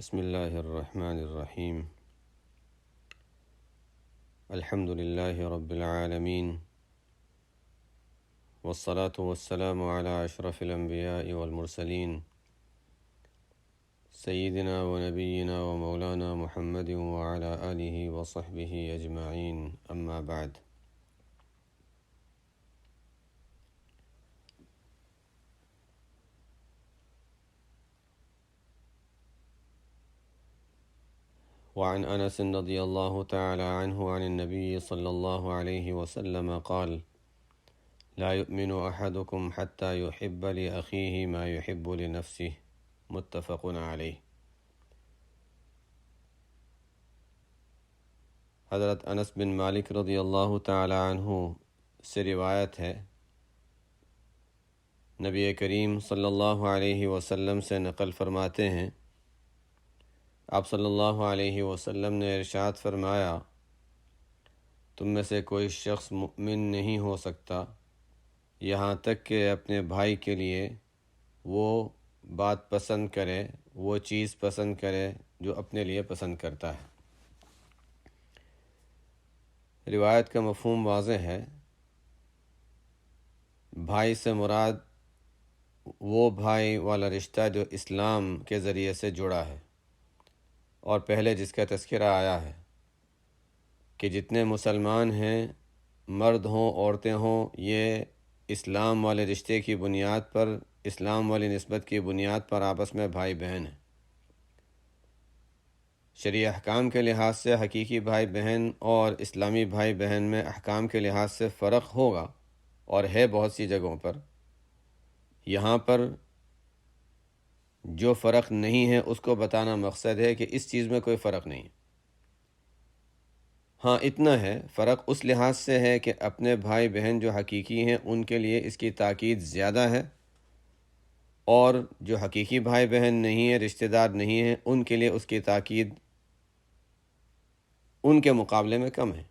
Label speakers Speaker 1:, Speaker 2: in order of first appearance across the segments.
Speaker 1: بسم الله الرحمن الرحيم. الحمد لله رب العالمين، والصلاة والسلام على أشرف الأنبياء والمرسلين سيدنا ونبينا ومولانا محمد وعلى آله وصحبه أجمعين، أما بعد. وعن أنس رضي الله تعالى عنه عن النبي صلى الله عليه وسلم قال: لا يؤمن أحدكم حتى يحب لأخيه ما يحب لنفسه، متفق عليه. حضرت انس بن مالک رضی اللہ تعالی عنہ سے روایت ہے، نبی کریم صلی اللہ علیہ وسلم سے نقل فرماتے ہیں، آپ صلی اللہ علیہ وسلم نے ارشاد فرمایا، تم میں سے کوئی شخص مؤمن نہیں ہو سکتا یہاں تک کہ اپنے بھائی کے لیے وہ بات پسند کرے، وہ چیز پسند کرے جو اپنے لیے پسند کرتا ہے۔ روایت کا مفہوم واضح ہے۔ بھائی سے مراد وہ بھائی والا رشتہ جو اسلام کے ذریعے سے جڑا ہے، اور پہلے جس کا تذکرہ آیا ہے کہ جتنے مسلمان ہیں، مرد ہوں عورتیں ہوں، یہ اسلام والے رشتے کی بنیاد پر، اسلام والی نسبت کی بنیاد پر آپس میں بھائی بہن ہیں۔ شرعی احکام کے لحاظ سے حقیقی بھائی بہن اور اسلامی بھائی بہن میں احکام کے لحاظ سے فرق ہوگا، اور ہے بہت سی جگہوں پر۔ یہاں پر جو فرق نہیں ہے اس کو بتانا مقصد ہے کہ اس چیز میں کوئی فرق نہیں۔ ہاں اتنا ہے، فرق اس لحاظ سے ہے کہ اپنے بھائی بہن جو حقیقی ہیں ان کے لیے اس کی تاکید زیادہ ہے، اور جو حقیقی بھائی بہن نہیں ہیں، رشتہ دار نہیں ہیں، ان کے لیے اس کی تاکید ان کے مقابلے میں کم ہے۔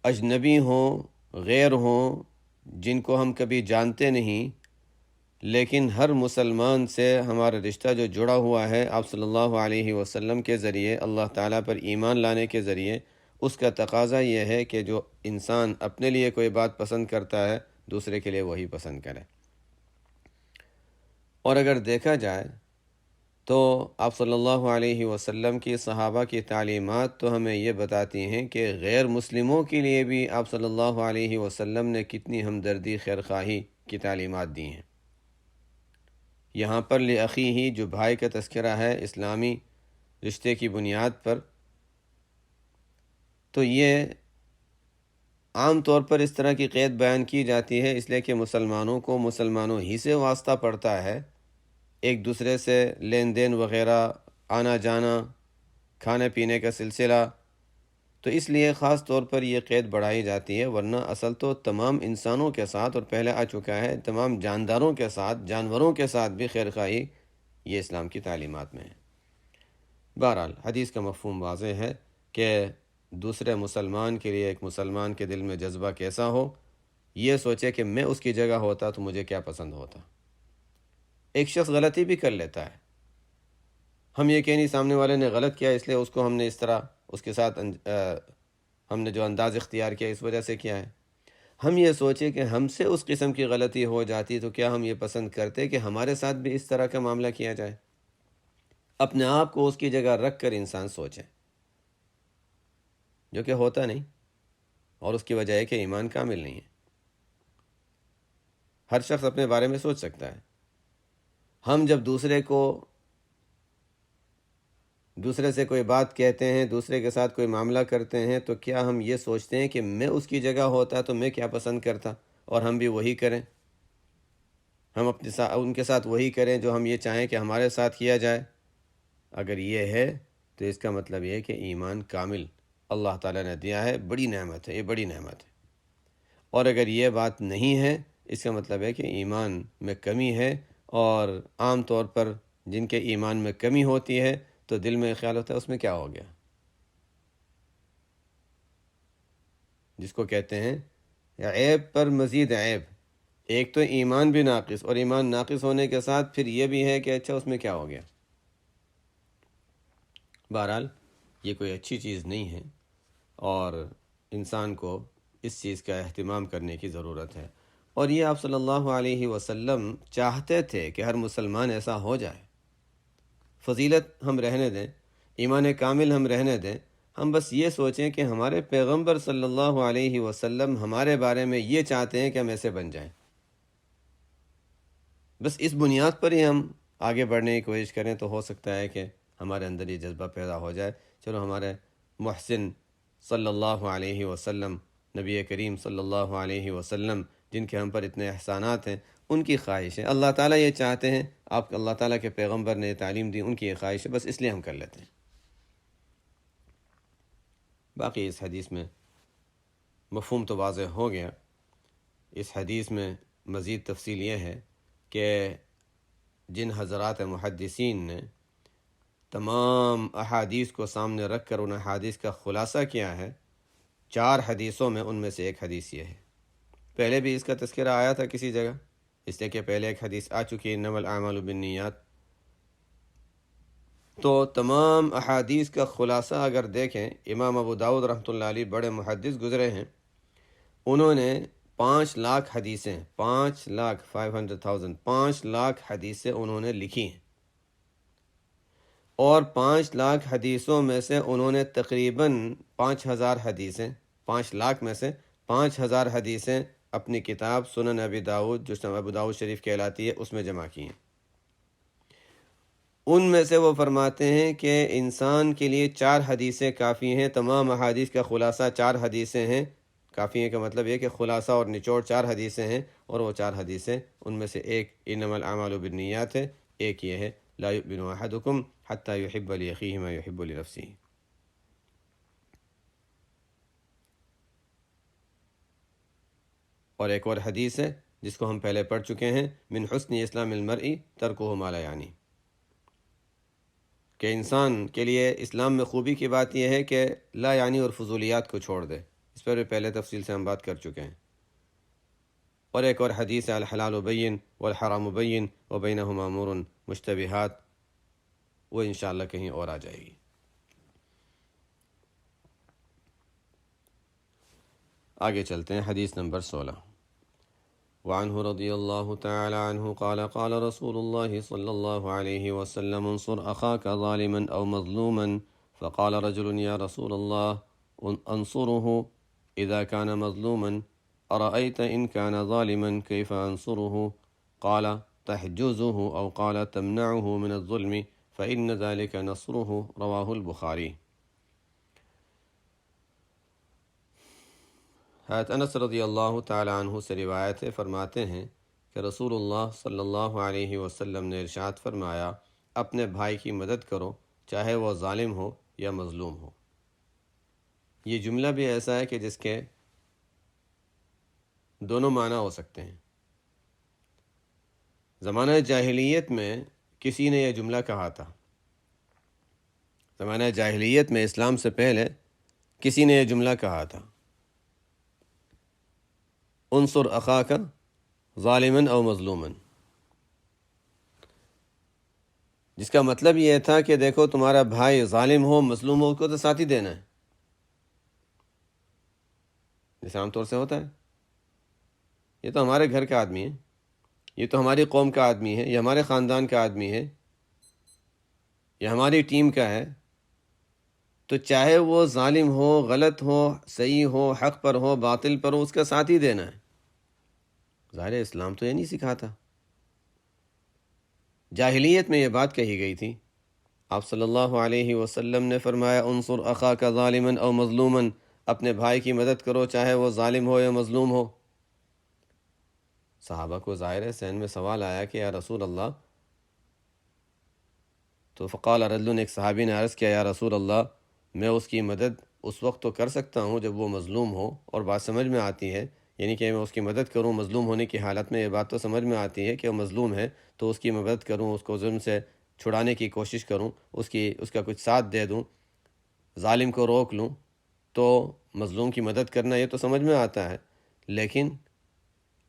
Speaker 1: اجنبی ہوں، غیر ہوں، جن کو ہم کبھی جانتے نہیں، لیکن ہر مسلمان سے ہمارا رشتہ جو جڑا ہوا ہے آپ صلی اللہ علیہ وسلم کے ذریعے، اللہ تعالیٰ پر ایمان لانے کے ذریعے، اس کا تقاضا یہ ہے کہ جو انسان اپنے لیے کوئی بات پسند کرتا ہے دوسرے کے لیے وہی پسند کرے۔ اور اگر دیکھا جائے تو آپ صلی اللہ علیہ وسلم کی صحابہ کی تعلیمات تو ہمیں یہ بتاتی ہیں کہ غیر مسلموں کے لیے بھی آپ صلی اللہ علیہ وسلم نے کتنی ہمدردی، خیرخواہی کی تعلیمات دی ہیں۔ یہاں پر لأخیہ جو بھائی کا تذکرہ ہے اسلامی رشتے کی بنیاد پر، تو یہ عام طور پر اس طرح کی قید بیان کی جاتی ہے اس لیے کہ مسلمانوں کو مسلمانوں ہی سے واسطہ پڑتا ہے، ایک دوسرے سے لین دین وغیرہ، آنا جانا، کھانے پینے کا سلسلہ، تو اس لیے خاص طور پر یہ قید بڑھائی جاتی ہے، ورنہ اصل تو تمام انسانوں کے ساتھ، اور پہلے آ چکا ہے، تمام جانداروں کے ساتھ، جانوروں کے ساتھ بھی خیرخواہی یہ اسلام کی تعلیمات میں ہے۔ بہرحال حدیث کا مفہوم واضح ہے کہ دوسرے مسلمان کے لیے ایک مسلمان کے دل میں جذبہ کیسا ہو، یہ سوچے کہ میں اس کی جگہ ہوتا تو مجھے کیا پسند ہوتا۔ ایک شخص غلطی بھی کر لیتا ہے، ہم یہ کہ نہیں سامنے والے نے غلط کیا اس لیے اس کو ہم نے اس طرح اس کے ساتھ ہم نے جو انداز اختیار کیا اس وجہ سے کیا ہے۔ ہم یہ سوچیں کہ ہم سے اس قسم کی غلطی ہو جاتی تو کیا ہم یہ پسند کرتے کہ ہمارے ساتھ بھی اس طرح کا معاملہ کیا جائے؟ اپنے آپ کو اس کی جگہ رکھ کر انسان سوچے، جو کہ ہوتا نہیں، اور اس کی وجہ ہے کہ ایمان کامل نہیں ہے۔ ہر شخص اپنے بارے میں سوچ سکتا ہے۔ ہم جب دوسرے سے کوئی بات کہتے ہیں، دوسرے کے ساتھ کوئی معاملہ کرتے ہیں، تو کیا ہم یہ سوچتے ہیں کہ میں اس کی جگہ ہوتا تو میں کیا پسند کرتا، اور ہم بھی وہی کریں، ہم ان کے ساتھ وہی کریں جو ہم یہ چاہیں کہ ہمارے ساتھ کیا جائے؟ اگر یہ ہے تو اس کا مطلب یہ ہے کہ ایمان کامل اللہ تعالیٰ نے دیا ہے، بڑی نعمت ہے، یہ بڑی نعمت ہے۔ اور اگر یہ بات نہیں ہے، اس کا مطلب ہے کہ ایمان میں کمی ہے، اور عام طور پر جن کے ایمان میں کمی ہوتی ہے تو دل میں خیال ہوتا ہے اس میں کیا ہو گیا، جس کو کہتے ہیں عیب پر مزید عیب۔ ایک تو ایمان بھی ناقص، اور ایمان ناقص ہونے کے ساتھ پھر یہ بھی ہے کہ اچھا اس میں کیا ہو گیا۔ بہرحال یہ کوئی اچھی چیز نہیں ہے اور انسان کو اس چیز کا اہتمام کرنے کی ضرورت ہے، اور یہ آپ صلی اللہ علیہ وسلم چاہتے تھے کہ ہر مسلمان ایسا ہو جائے۔ فضیلت ہم رہنے دیں، ایمان کامل ہم رہنے دیں، ہم بس یہ سوچیں کہ ہمارے پیغمبر صلی اللہ علیہ وسلم ہمارے بارے میں یہ چاہتے ہیں کہ ہم ایسے بن جائیں، بس اس بنیاد پر ہی ہم آگے بڑھنے کی کوشش کریں تو ہو سکتا ہے کہ ہمارے اندر یہ جذبہ پیدا ہو جائے۔ چلو ہمارے محسن صلی اللہ علیہ وسلم، نبی کریم صلی اللہ علیہ وسلم، جن کے ہم پر اتنے احسانات ہیں، ان کی خواہش ہے، اللہ تعالیٰ یہ چاہتے ہیں، آپ اللہ تعالیٰ کے پیغمبر نے تعلیم دی، ان کی یہ خواہش ہے، بس اس لیے ہم کر لیتے ہیں۔ باقی اس حدیث میں مفہوم تو واضح ہو گیا۔ اس حدیث میں مزید تفصیل یہ ہے کہ جن حضرات محدثین نے تمام احادیث کو سامنے رکھ کر ان احادیث کا خلاصہ کیا ہے، 4 حدیثوں میں ان میں سے ایک حدیث یہ ہے۔ پہلے بھی اس کا تذکرہ آیا تھا کسی جگہ، اس لیے کہ پہلے ایک حدیث آ چکی ہے، انما الاعمال بالنیات۔ تو تمام احادیث کا خلاصہ اگر دیکھیں، امام ابو داؤد رحمۃ اللہ علیہ بڑے محدث گزرے ہیں، انہوں نے 5 لاکھ حدیثیں، 5 لاکھ حدیثیں انہوں نے لکھی ہیں، اور 5 لاکھ حدیثوں میں سے انہوں نے تقریباً 5000 حدیثیں، 5 لاکھ میں سے 5000 حدیثیں اپنی کتاب سنن ابی داؤد، جو ابو داؤد شریف کہلاتی ہے، اس میں جمع کی ہیں۔ ان میں سے وہ فرماتے ہیں کہ انسان کے لیے 4 حدیثیں کافی ہیں، تمام احادیث کا خلاصہ 4 حدیثیں ہیں، کافی ہیں کا مطلب یہ کہ خلاصہ اور نچوڑ 4 حدیثیں ہیں، اور وہ 4 حدیثیں ان میں سے ایک انما الاعمال بالنیات ہے، ایک یہ ہے لا یؤمن احدکم حتی یحب لاخیہ ما یحب لنفسہ۔ اور ایک اور حدیث ہے جس کو ہم پہلے پڑھ چکے ہیں، من حسن اسلام المرء ترکہ ما لا یعنی، کہ انسان کے لیے اسلام میں خوبی کی بات یہ ہے کہ لا یعنی اور فضولیات کو چھوڑ دے، اس پر بھی پہلے تفصیل سے ہم بات کر چکے ہیں۔ اور ایک اور حدیث ہے الحلال بین والحرام بین وبینہما امور مشتبہات، وہ انشاءاللہ کہیں اور آ جائے گی۔ آگے چلتے ہیں، حدیث نمبر 16۔ وعنہ رضی اللہ تعالی عنہ قال قال رسول اللہ صلی اللہ علیہ وسلم انصر اخاک ظالما او مظلوما فقال رجل یا رسول اللہ انصره اذا كان مظلوما ارأيت ان كان ظالما كيف انصره قال تحجزه او قال تمنعه من الظلم فإن ذلك نصره رواه البخاری۔ حضرت انس رضی اللہ تعالی عنہ سے روایت ہے، فرماتے ہیں کہ رسول اللہ صلی اللہ علیہ وسلم نے ارشاد فرمایا، اپنے بھائی کی مدد کرو چاہے وہ ظالم ہو یا مظلوم ہو۔ یہ جملہ بھی ایسا ہے کہ جس کے دونوں معنی ہو سکتے ہیں۔ زمانہ جاہلیت میں کسی نے یہ جملہ کہا تھا، زمانہ جاہلیت میں اسلام سے پہلے کسی نے یہ جملہ کہا تھا، انصر اخاک ظالما او مظلوما، جس کا مطلب یہ تھا کہ دیکھو تمہارا بھائی ظالم ہو مظلوم ہو، اس کو تو ساتھ ہی دینا ہے، جیسے عام طور سے ہوتا ہے، یہ تو ہمارے گھر کا آدمی ہے، یہ تو ہماری قوم کا آدمی ہے، یہ ہمارے خاندان کا آدمی ہے، یہ ہماری ٹیم کا ہے، تو چاہے وہ ظالم ہو، غلط ہو، صحیح ہو، حق پر ہو، باطل پر ہو، اس کا ساتھ ہی دینا ہے۔ ظاہر اسلام تو یہ نہیں سکھاتا، جاہلیت میں یہ بات کہی گئی تھی۔ آپ صلی اللہ علیہ وسلم نے فرمایا انصر اخاک ظالما او مظلوما، اپنے بھائی کی مدد کرو چاہے وہ ظالم ہو یا مظلوم ہو۔ صحابہ کو ظاہر ذہن میں سوال آیا کہ یا رسول اللہ، تو فقال رجل، ایک صحابی نے عرض کیا، یا رسول اللہ میں اس کی مدد اس وقت تو کر سکتا ہوں جب وہ مظلوم ہو، اور بات سمجھ میں آتی ہے، یعنی کہ میں اس کی مدد کروں مظلوم ہونے کی حالت میں، یہ بات تو سمجھ میں آتی ہے کہ وہ مظلوم ہے تو اس کی مدد کروں، اس کو ظلم سے چھڑانے کی کوشش کروں، اس کا کچھ ساتھ دے دوں، ظالم کو روک لوں، تو مظلوم کی مدد کرنا یہ تو سمجھ میں آتا ہے، لیکن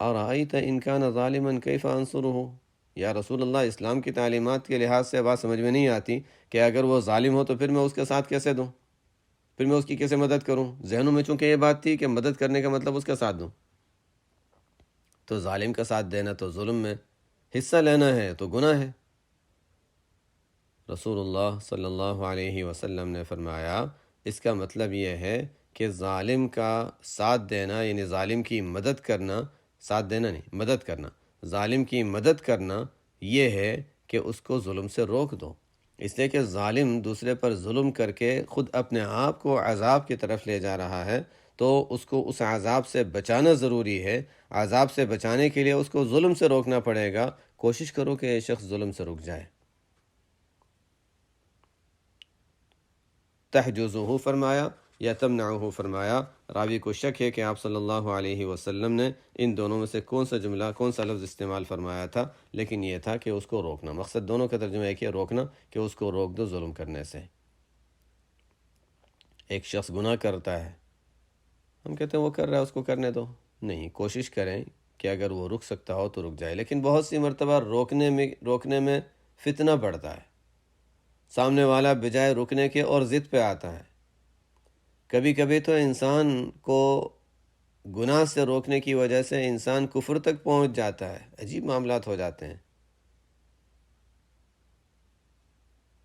Speaker 1: ارأیت ان کان ظالما کیف انصرہ، یا رسول اللہ، اسلام کی تعلیمات کے لحاظ سے بات سمجھ میں نہیں آتی کہ اگر وہ ظالم ہو تو پھر میں اس کے ساتھ کیسے دوں، پھر میں اس کی کیسے مدد کروں؟ ذہنوں میں چونکہ یہ بات تھی کہ مدد کرنے کا مطلب اس کا ساتھ دوں، تو ظالم کا ساتھ دینا تو ظلم میں حصہ لینا ہے، تو گناہ ہے۔ رسول اللہ صلی اللہ علیہ وسلم نے فرمایا اس کا مطلب یہ ہے کہ ظالم کا ساتھ دینا، یعنی ظالم کی مدد کرنا، ساتھ دینا نہیں، مدد کرنا، ظالم کی مدد کرنا یہ ہے کہ اس کو ظلم سے روک دو، اس لیے کہ ظالم دوسرے پر ظلم کر کے خود اپنے آپ کو عذاب کی طرف لے جا رہا ہے، تو اس کو اس عذاب سے بچانا ضروری ہے۔ عذاب سے بچانے کے لیے اس کو ظلم سے روکنا پڑے گا۔ کوشش کرو کہ یہ شخص ظلم سے رک جائے۔ تحجزہ فرمایا یا تمنعہ فرمایا، راوی کو شک ہے کہ آپ صلی اللہ علیہ وسلم نے ان دونوں میں سے کون سا جملہ، کون سا لفظ استعمال فرمایا تھا، لیکن یہ تھا کہ اس کو روکنا۔ مقصد دونوں کا ترجمہ ایک ہے، روکنا، کہ اس کو روک دو ظلم کرنے سے۔ ایک شخص گناہ کرتا ہے، ہم کہتے ہیں وہ کر رہا ہے، اس کو کرنے دو، نہیں، کوشش کریں کہ اگر وہ رک سکتا ہو تو رک جائے۔ لیکن بہت سی مرتبہ روکنے میں فتنہ بڑھتا ہے، سامنے والا بجائے رکنے کے اور ضد پہ آتا ہے۔ کبھی کبھی تو انسان کو گناہ سے روکنے کی وجہ سے انسان کفر تک پہنچ جاتا ہے، عجیب معاملات ہو جاتے ہیں۔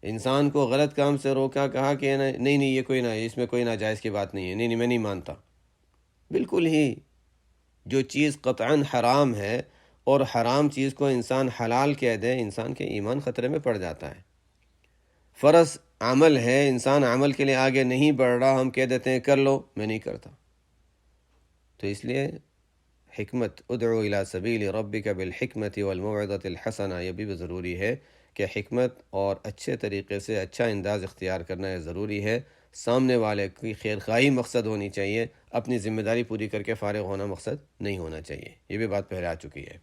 Speaker 1: انسان کو غلط کام سے روکا، کہا کہ نہیں یہ کوئی نہ، اس میں کوئی ناجائز کی بات نہیں ہے، نہیں میں نہیں مانتا۔ بالکل ہی جو چیز قطعاً حرام ہے اور حرام چیز کو انسان حلال کہہ دے، انسان کے ایمان خطرے میں پڑ جاتا ہے۔ فرض عمل ہے، انسان عمل کے لیے آگے نہیں بڑھ رہا، ہم کہہ دیتے ہیں کر لو، میں نہیں کرتا۔ تو اس لیے حکمت، ادعو الی سبیل ربک بالحکمت والموعظۃ الحسنہ، یہ بھی ضروری ہے کہ حکمت اور اچھے طریقے سے اچھا انداز اختیار کرنا یہ ضروری ہے۔ سامنے والے کی خیر خواہی مقصد ہونی چاہیے، اپنی ذمہ داری پوری کر کے فارغ ہونا مقصد نہیں ہونا چاہیے۔ یہ بھی بات پہلے آ چکی ہے۔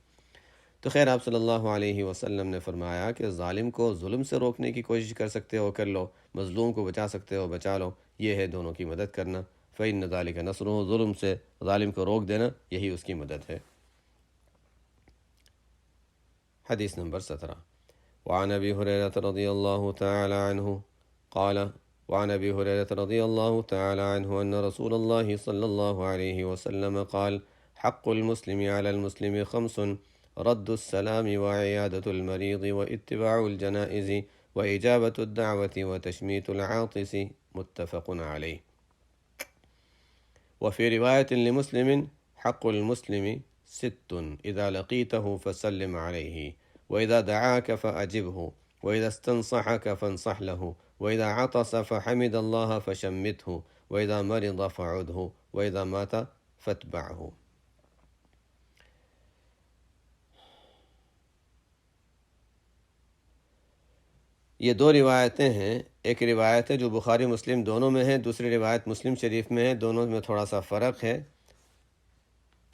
Speaker 1: تو خیر، آپ صلی اللہ علیہ وسلم نے فرمایا کہ ظالم کو ظلم سے روکنے کی کوشش کر سکتے ہو، کر لو، مظلوم کو بچا سکتے ہو، بچا لو، یہ ہے دونوں کی مدد کرنا۔ فَإِنَّ ذَلِكَ نَصْرُهُ، ظلم سے ظالم کو روک دینا، یہی اس کی مدد ہے۔ حدیث نمبر 17، وعن ابی ہریرہ رضی اللہ تعالی عنہ قال، وعن ابی ہریرہ رضی اللہ تعالی عنہ ان رسول اللہ صلی اللہ علیہ وسلم قال، حق المسلم علی المسلم خمس، رد السلام وعیادة المریض واتباع الجنائز وإجابة الدعوة وتشميت العاطس، متفق علیہ۔ وفي رواية لمسلم، حق المسلم ست، إذا لقيته فسلم عليه، وإذا دعاك فأجبه، وإذا استنصحك فانصح له، وإذا عطس فحمد الله فشمته، وإذا مرض فعده، وإذا مات فاتبعه۔ یہ دو روایتیں ہیں، ایک روایت ہے جو بخاری مسلم دونوں میں ہے، دوسری روایت مسلم شریف میں ہے، دونوں میں تھوڑا سا فرق ہے۔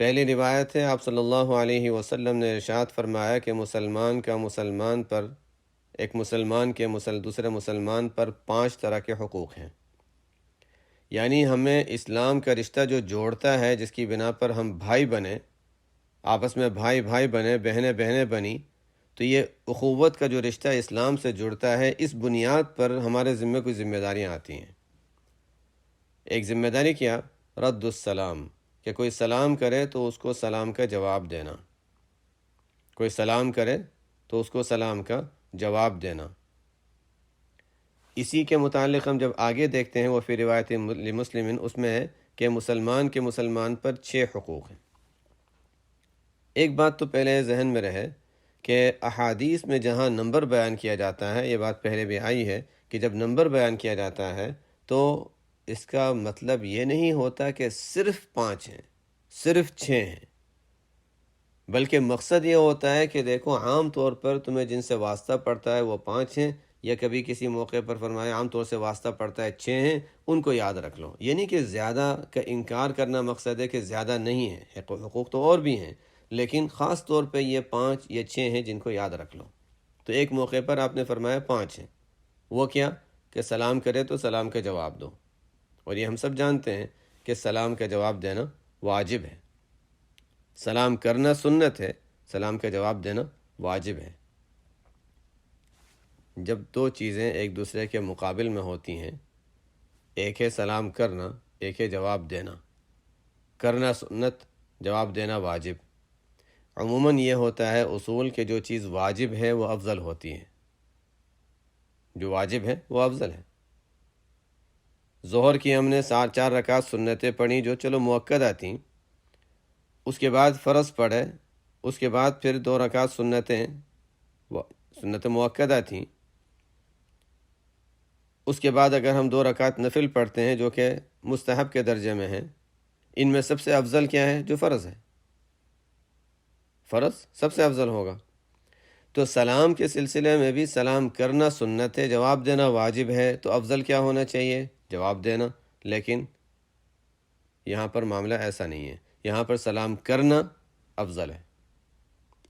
Speaker 1: پہلی روایت ہے، آپ صلی اللہ علیہ وسلم نے ارشاد فرمایا کہ مسلمان کا مسلمان پر، ایک مسلمان کے دوسرے مسلمان پر 5 طرح کے حقوق ہیں۔ یعنی ہمیں اسلام کا رشتہ جو جوڑتا ہے، جس کی بنا پر ہم بھائی بنے، آپس میں بھائی بھائی بنے، بہنیں بہنیں بنی، تو یہ اخوت کا جو رشتہ اسلام سے جڑتا ہے، اس بنیاد پر ہمارے ذمہ کوئی ذمہ داریاں آتی ہیں۔ ایک ذمہ داری کیا؟ رد السلام، کہ کوئی سلام کرے تو اس کو سلام کا جواب دینا، کوئی سلام کرے تو اس کو سلام کا جواب دینا۔ اسی کے متعلق ہم جب آگے دیکھتے ہیں، وہ فی روایت لمسلم، اس میں ہے کہ مسلمان کے مسلمان پر 6 حقوق ہیں۔ ایک بات تو پہلے ذہن میں رہے کہ احادیث میں جہاں نمبر بیان کیا جاتا ہے، یہ بات پہلے بھی آئی ہے کہ جب نمبر بیان کیا جاتا ہے تو اس کا مطلب یہ نہیں ہوتا کہ صرف 5 ہیں، صرف 6 ہیں، بلکہ مقصد یہ ہوتا ہے کہ دیکھو عام طور پر تمہیں جن سے واسطہ پڑتا ہے وہ 5 ہیں، یا کبھی کسی موقع پر فرمایا عام طور سے واسطہ پڑتا ہے 6 ہیں، ان کو یاد رکھ لو۔ یہ نہیں کہ زیادہ کا انکار کرنا مقصد ہے کہ زیادہ نہیں ہیں، حقوق تو اور بھی ہیں، لیکن خاص طور پہ یہ 5 یا 6 ہیں جن کو یاد رکھ لو۔ تو ایک موقع پر آپ نے فرمایا 5 ہیں، وہ کیا؟ کہ سلام کرے تو سلام کا جواب دو، اور یہ ہم سب جانتے ہیں کہ سلام کا جواب دینا واجب ہے۔ سلام کرنا سنت ہے، سلام کا جواب دینا واجب ہے۔ جب دو چیزیں ایک دوسرے کے مقابل میں ہوتی ہیں، ایک ہے سلام کرنا، ایک ہے جواب دینا۔ کرنا سنت، جواب دینا واجب۔ عموماً یہ ہوتا ہے اصول کہ جو چیز واجب ہے وہ افضل ہوتی ہے، جو واجب ہے وہ افضل ہے۔ ظہر کی ہم نے 4 رکعت سنتیں پڑھی جو چلو مؤکدہ تھیں، اس کے بعد فرض پڑھے، اس کے بعد پھر 2 رکعت سنت مؤکدہ تھیں، اس کے بعد اگر ہم 2 رکعت نفل پڑھتے ہیں جو کہ مستحب کے درجے میں ہیں، ان میں سب سے افضل کیا ہے؟ جو فرض ہے، فرض سب سے افضل ہوگا۔ تو سلام کے سلسلے میں بھی سلام کرنا سنت ہے، جواب دینا واجب ہے، تو افضل کیا ہونا چاہیے؟ جواب دینا۔ لیکن یہاں پر معاملہ ایسا نہیں ہے، یہاں پر سلام کرنا افضل ہے،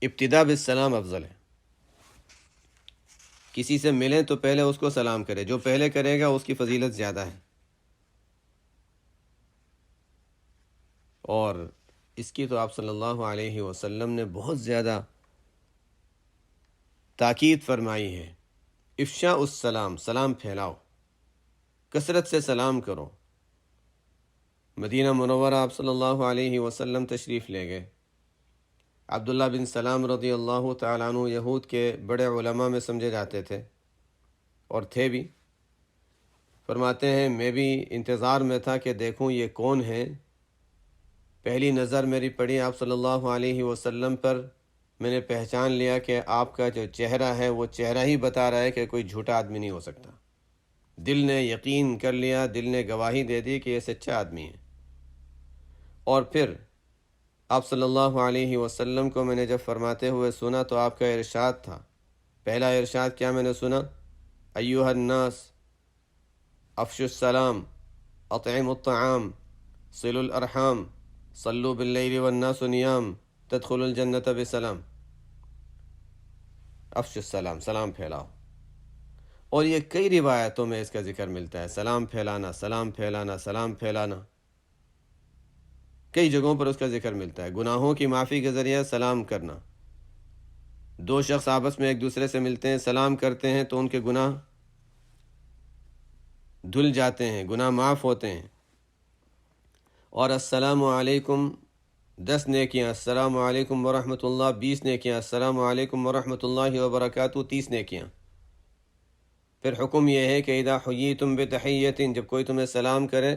Speaker 1: ابتدا بالسلام افضل ہے۔ کسی سے ملیں تو پہلے اس کو سلام کرے، جو پہلے کرے گا اس کی فضیلت زیادہ ہے۔ اور اس کی تو آپ صلی اللہ علیہ وسلم نے بہت زیادہ تاکید فرمائی ہے۔ افشاء السلام، سلام پھیلاؤ، کثرت سے سلام کرو۔ مدینہ منورہ آپ صلی اللہ علیہ وسلم تشریف لے گئے۔ عبداللہ بن سلام رضی اللہ تعالیٰ عنہ یہود کے بڑے علماء میں سمجھے جاتے تھے اور تھے بھی۔ فرماتے ہیں میں بھی انتظار میں تھا کہ دیکھوں یہ کون ہے۔ پہلی نظر میری پڑی آپ صلی اللہ علیہ وسلم پر، میں نے پہچان لیا کہ آپ کا جو چہرہ ہے وہ چہرہ ہی بتا رہا ہے کہ کوئی جھوٹا آدمی نہیں ہو سکتا۔ دل نے یقین کر لیا، دل نے گواہی دے دی کہ یہ سچا آدمی ہے۔ اور پھر آپ صلی اللہ علیہ وسلم کو میں نے جب فرماتے ہوئے سنا تو آپ کا ارشاد تھا، پہلا ارشاد کیا میں نے سنا؟ ایھا الناس افشوا السلام، اطعموا الطعام، صلوا الارحام، صلوا باللیل والناس نیام، تدخلوا الجنۃ بسلام۔ افشوا السلام، سلام پھیلاؤ۔ اور یہ کئی روایتوں میں اس کا ذکر ملتا ہے، سلام پھیلانا، سلام پھیلانا، سلام پھیلانا، کئی جگہوں پر اس کا ذکر ملتا ہے۔ گناہوں کی معافی کے ذریعے سلام کرنا، 2 شخص آپس میں ایک دوسرے سے ملتے ہیں، سلام کرتے ہیں تو ان کے گناہ دھل جاتے ہیں، گناہ معاف ہوتے ہیں۔ اور السلام علیکم 10 نیکیاں، السلام علیکم ورحمۃ اللہ 20 نیکیاں، السلام علیکم ورحمۃ اللہ وبرکاتہ 30 نیکیاں۔ پھر حکم یہ ہے کہ اذا حییتم بتحیۃ، جب کوئی تمہیں سلام کرے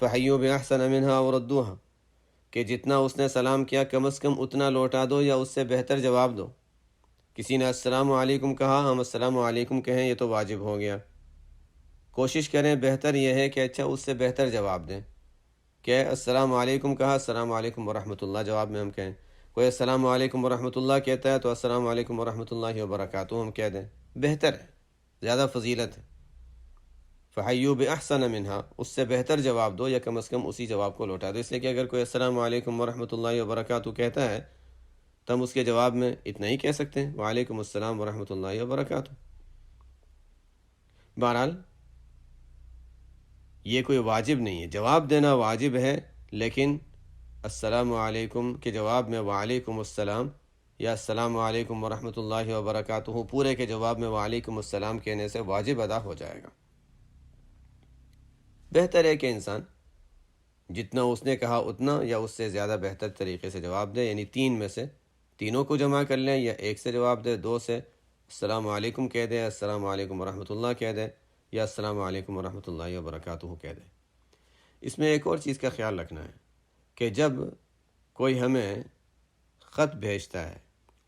Speaker 1: فحیوا باحسن منها وردوها، کہ جتنا اس نے سلام کیا کم از کم اتنا لوٹا دو یا اس سے بہتر جواب دو۔ کسی نے السلام علیکم کہا، ہم السلام علیکم کہیں، یہ تو واجب ہو گیا۔ کوشش کریں، بہتر یہ ہے کہ اچھا اس سے بہتر جواب دیں، کہ السلام علیکم کہا، السلام علیکم ورحمۃ اللہ جواب میں ہم کہیں۔ کوئی السلام علیکم ورحمۃ اللہ کہتا ہے تو السلام علیکم ورحمۃ اللہ وبرکاتہ ہم کہہ دیں، بہتر ہے، زیادہ فضیلت ہے۔ فحیوا باحسن منها، اس سے بہتر جواب دو یا کم از کم اسی جواب کو لوٹا دو۔ اس لیے کہ اگر کوئی السلام علیکم ورحمۃ اللہ وبرکاتہ کہتا ہے تو ہم اس کے جواب میں اتنا ہی کہہ سکتے ہیں، وعلیکم السلام ورحمۃ اللہ وبرکاتہ۔ بہرحال یہ کوئی واجب نہیں ہے، جواب دینا واجب ہے، لیکن السلام علیکم کے جواب میں وعلیکم السلام یا السلام علیکم ورحمۃ اللہ وبرکاتہ پورے کے جواب میں وعلیکم السلام کہنے سے واجب ادا ہو جائے گا۔ بہتر ہے کہ انسان جتنا اس نے کہا اتنا یا اس سے زیادہ بہتر طریقے سے جواب دے، یعنی 3 میں سے تینوں کو جمع کر لیں، یا 1 سے جواب دے، 2 سے السلام علیکم کہہ دے، السلام علیکم ورحمۃ اللہ کہہ دے، یا السلام علیکم ورحمۃ اللہ وبرکاتہ کہہ دے۔ اس میں ایک اور چیز کا خیال رکھنا ہے کہ جب کوئی ہمیں خط بھیجتا ہے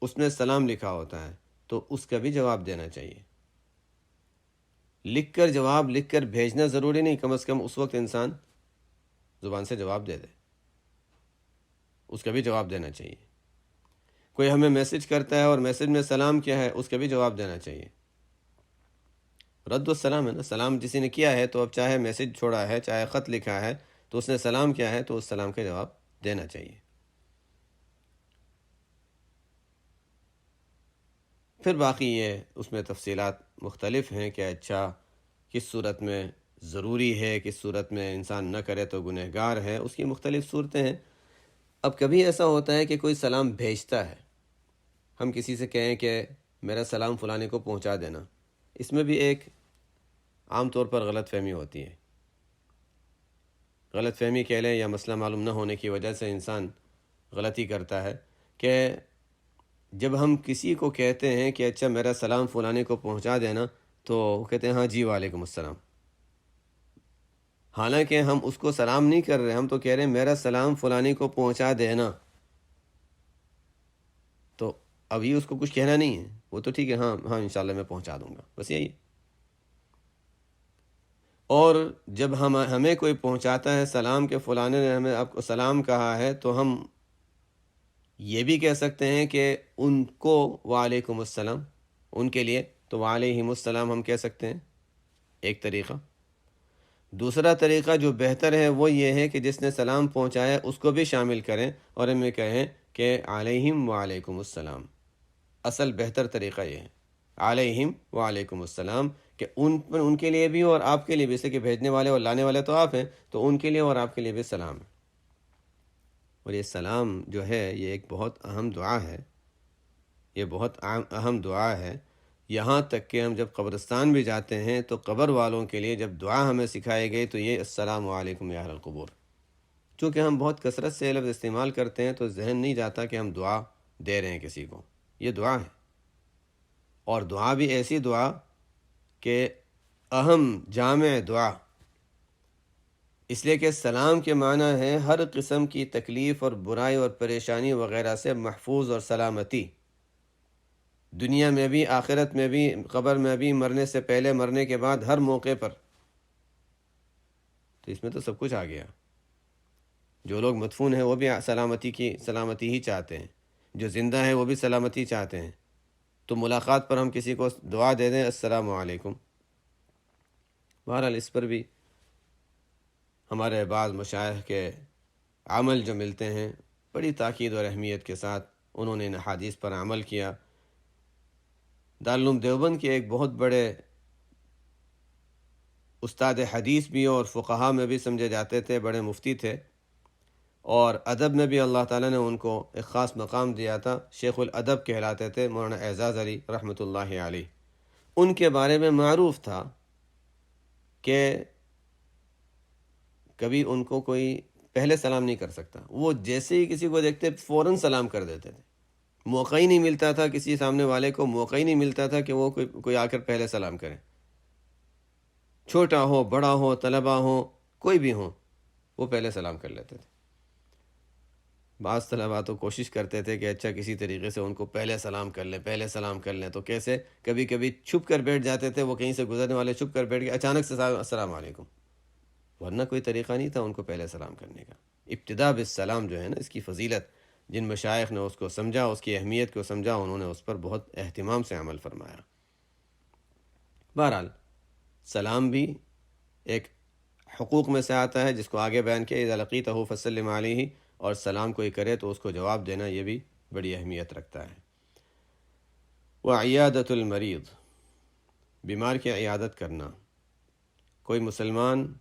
Speaker 1: اس میں سلام لکھا ہوتا ہے تو اس کا بھی جواب دینا چاہیے۔ لکھ کر بھیجنا ضروری نہیں، کم از کم اس وقت انسان زبان سے جواب دے دے، اس کا بھی جواب دینا چاہیے۔ کوئی ہمیں میسج کرتا ہے اور میسج میں سلام کیا ہے اس کا بھی جواب دینا چاہیے۔ رد السلام ہے نا، سلام کسی نے کیا ہے تو اب چاہے میسج چھوڑا ہے چاہے خط لکھا ہے تو اس نے سلام کیا ہے تو اس سلام کا جواب دینا چاہیے۔ پھر باقی یہ اس میں تفصیلات مختلف ہیں کہ اچھا کس صورت میں ضروری ہے، کس صورت میں انسان نہ کرے تو گنہگار ہے، اس کی مختلف صورتیں ہیں۔ اب کبھی ایسا ہوتا ہے کہ کوئی سلام بھیجتا ہے، ہم کسی سے کہیں کہ میرا سلام فلانے کو پہنچا دینا، اس میں بھی ایک عام طور پر غلط فہمی ہوتی ہے، غلط فہمی کہہ لیں یا مسئلہ معلوم نہ ہونے کی وجہ سے انسان غلطی کرتا ہے کہ جب ہم کسی کو کہتے ہیں کہ اچھا میرا سلام فلانے کو پہنچا دینا، تو وہ کہتے ہیں ہاں جی وعلیکم السلام، حالانکہ ہم اس کو سلام نہیں کر رہے، ہم تو کہہ رہے ہیں میرا سلام فلانے کو پہنچا دینا، تو ابھی اس کو کچھ کہنا نہیں ہے، وہ تو ٹھیک ہے ہاں ہاں انشاءاللہ میں پہنچا دوں گا، بس یہی ہے۔ اور جب ہمیں کوئی پہنچاتا ہے سلام کہ فلانے نے ہمیں آپ کو سلام کہا ہے، تو ہم یہ بھی کہہ سکتے ہیں کہ ان کو وعلیکم السلام، ان کے لیے تو وعلیہم السلام ہم کہہ سکتے ہیں، ایک طریقہ۔ دوسرا طریقہ جو بہتر ہے وہ یہ ہے کہ جس نے سلام پہنچایا اس کو بھی شامل کریں اور ہمیں کہیں کہ علیہم وعلیکم السلام۔ اصل بہتر طریقہ یہ ہے، علیہم وعلیکم السلام، کہ ان کے لیے بھی اور آپ کے لیے بھی، جیسے کہ بھیجنے والے اور لانے والے تو آپ ہیں، تو ان کے لیے اور آپ کے لیے بھی سلام ہے۔ اور یہ سلام جو ہے یہ ایک بہت اہم دعا ہے، یہ بہت اہم دعا ہے، یہاں تک کہ ہم جب قبرستان بھی جاتے ہیں تو قبر والوں کے لیے جب دعا ہمیں سکھائی گئی تو یہ السلام علیکم یا اہل القبور۔ چونکہ ہم بہت کثرت سے لفظ استعمال کرتے ہیں تو ذہن نہیں جاتا کہ ہم دعا دے رہے ہیں کسی کو، یہ دعا ہے، اور دعا بھی ایسی دعا کہ اہم جامع دعا، اس لیے کہ سلام کے معنی ہے ہر قسم کی تکلیف اور برائی اور پریشانی وغیرہ سے محفوظ اور سلامتی، دنیا میں بھی، آخرت میں بھی، قبر میں بھی، مرنے سے پہلے، مرنے کے بعد، ہر موقع پر۔ تو اس میں تو سب کچھ آ گیا۔ جو لوگ مدفون ہیں وہ بھی سلامتی ہی چاہتے ہیں، جو زندہ ہیں وہ بھی سلامتی چاہتے ہیں، تو ملاقات پر ہم کسی کو دعا دے دیں السلام علیکم۔ بہرحال اس پر بھی ہمارے بعض مشائخ کے عمل جو ملتے ہیں، بڑی تاکید اور اہمیت کے ساتھ انہوں نے ان احادیث پر عمل کیا۔ دارالعلوم دیوبند کے ایک بہت بڑے استاد حدیث بھی اور فقہا میں بھی سمجھے جاتے تھے، بڑے مفتی تھے، اور ادب میں بھی اللہ تعالیٰ نے ان کو ایک خاص مقام دیا تھا، شیخ الادب کہلاتے تھے، مولانا اعزاز علی رحمۃ اللہ علیہ۔ ان کے بارے میں معروف تھا کہ کبھی ان کو کوئی پہلے سلام نہیں کر سکتا، وہ جیسے ہی کسی کو دیکھتے فوراً سلام کر دیتے تھے، موقع ہی نہیں ملتا تھا، کسی سامنے والے کو موقع ہی نہیں ملتا تھا کہ وہ کوئی آ کر پہلے سلام کرے، چھوٹا ہو بڑا ہو طلبہ ہو کوئی بھی ہو، وہ پہلے سلام کر لیتے تھے۔ بعض طلبہ تو کوشش کرتے تھے کہ اچھا کسی طریقے سے ان کو پہلے سلام کر لیں، تو کیسے کبھی کبھی چھپ کر بیٹھ جاتے تھے، وہ کہیں سے گزرنے والے چھپ کر بیٹھ گئے، اچانک سے السلام علیکم، ورنہ کوئی طریقہ نہیں تھا ان کو پہلے سلام کرنے کا۔ ابتدا بالسلام جو ہے نا، اس کی فضیلت جن مشائخ نے اس کو سمجھا، اس کی اہمیت کو سمجھا، انہوں نے اس پر بہت اہتمام سے عمل فرمایا۔ بہرحال سلام بھی ایک حقوق میں سے آتا ہے، جس کو آگے بیان کیا، اذا لقیتہ فسلم علیہ، اور سلام کوئی کرے تو اس کو جواب دینا، یہ بھی بڑی اہمیت رکھتا ہے۔ وعیادۃ المریض، بیمار کی عیادت کرنا۔ کوئی مسلمان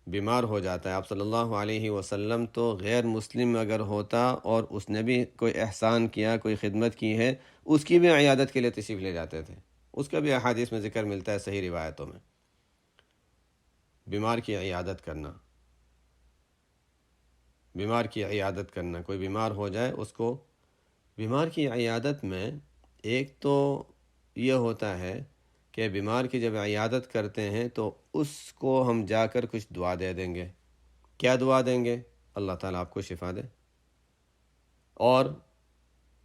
Speaker 1: بیمار ہو جاتا ہے، آپ صلی اللہ علیہ وسلم تو غیر مسلم اگر ہوتا اور اس نے بھی کوئی احسان کیا، کوئی خدمت کی ہے، اس کی بھی عیادت کے لیے تشریف لے جاتے تھے، اس کا بھی احادیث میں ذکر ملتا ہے، صحیح روایتوں میں۔ بیمار کی عیادت کرنا، بیمار کی عیادت کرنا، کوئی بیمار ہو جائے اس کو، بیمار کی عیادت میں ایک تو یہ ہوتا ہے کہ بیمار کی جب عیادت کرتے ہیں تو اس کو ہم جا کر کچھ دعا دے دیں گے۔ کیا دعا دیں گے؟ اللہ تعالیٰ آپ کو شفا دے، اور